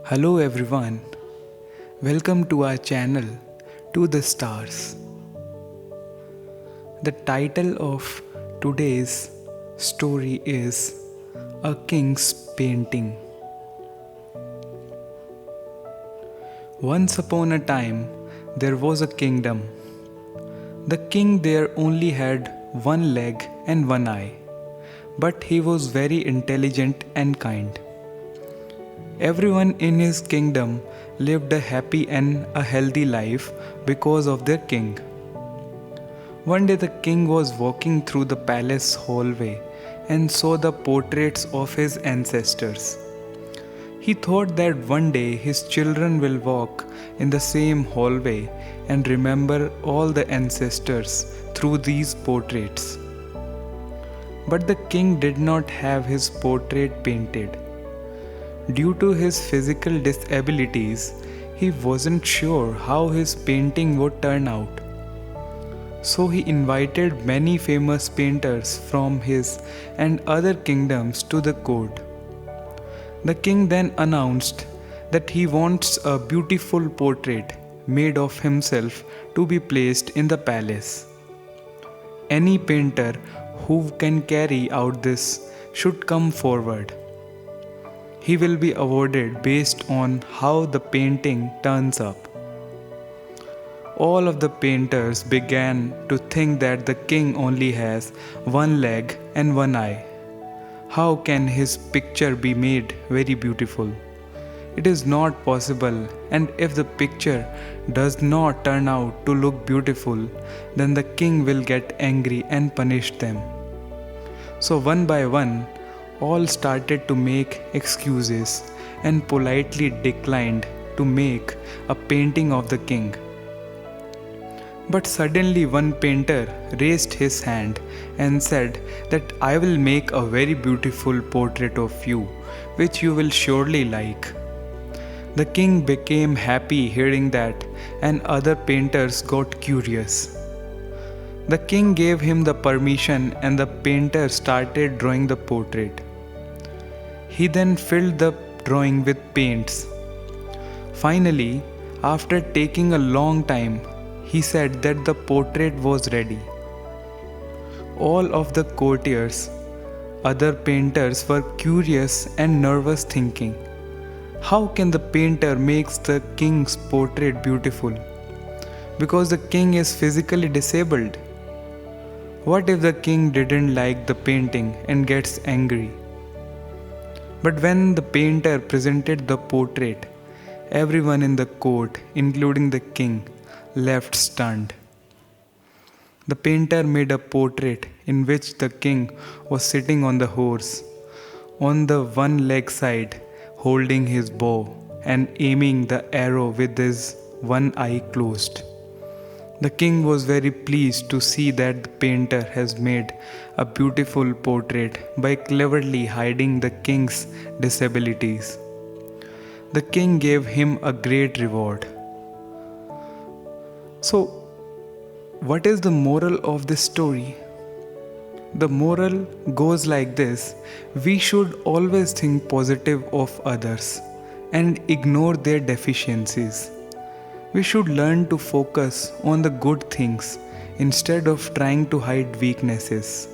Hello everyone, welcome to our channel To the Stars. The title of today's story is A King's Painting. Once upon a time, there was a kingdom. The king there only had one leg and one eye, but he was very intelligent and kind. Everyone in his kingdom lived a happy and a healthy life because of their king. One day the king was walking through the palace hallway and saw the portraits of his ancestors. He thought that one day his children will walk in the same hallway and remember all the ancestors through these portraits. But the king did not have his portrait painted. Due to his physical disabilities, he wasn't sure how his painting would turn out. So he invited many famous painters from his and other kingdoms to the court. The king then announced that he wants a beautiful portrait made of himself to be placed in the palace. Any painter who can carry out this should come forward. He will be awarded based on how the painting turns up. All of the painters began to think that the king only has one leg and one eye. How can his picture be made very beautiful? It is not possible, and if the picture does not turn out to look beautiful, then the king will get angry and punish them. So one by one, all started to make excuses and politely declined to make a painting of the king. But suddenly one painter raised his hand and said that I will make a very beautiful portrait of you, which you will surely like. The king became happy hearing that, and other painters got curious. The king gave him the permission and the painter started drawing the portrait. He then filled the drawing with paints. Finally, after taking a long time, he said that the portrait was ready. All of the courtiers, other painters were curious and nervous thinking, how can the painter makes the king's portrait beautiful? Because the king is physically disabled. What if the king didn't like the painting and gets angry? But when the painter presented the portrait, everyone in the court, including the king, left stunned. The painter made a portrait in which the king was sitting on the horse, on the one leg side, holding his bow and aiming the arrow with his one eye closed. The king was very pleased to see that the painter has made a beautiful portrait by cleverly hiding the king's disabilities. The king gave him a great reward. So, what is the moral of this story? The moral goes like this: we should always think positive of others and ignore their deficiencies. We should learn to focus on the good things instead of trying to hide weaknesses.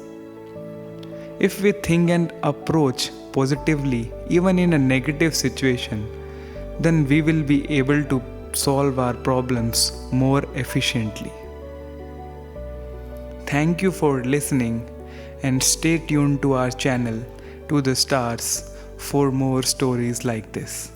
If we think and approach positively even in a negative situation, then we will be able to solve our problems more efficiently. Thank you for listening and stay tuned to our channel To the Stars for more stories like this.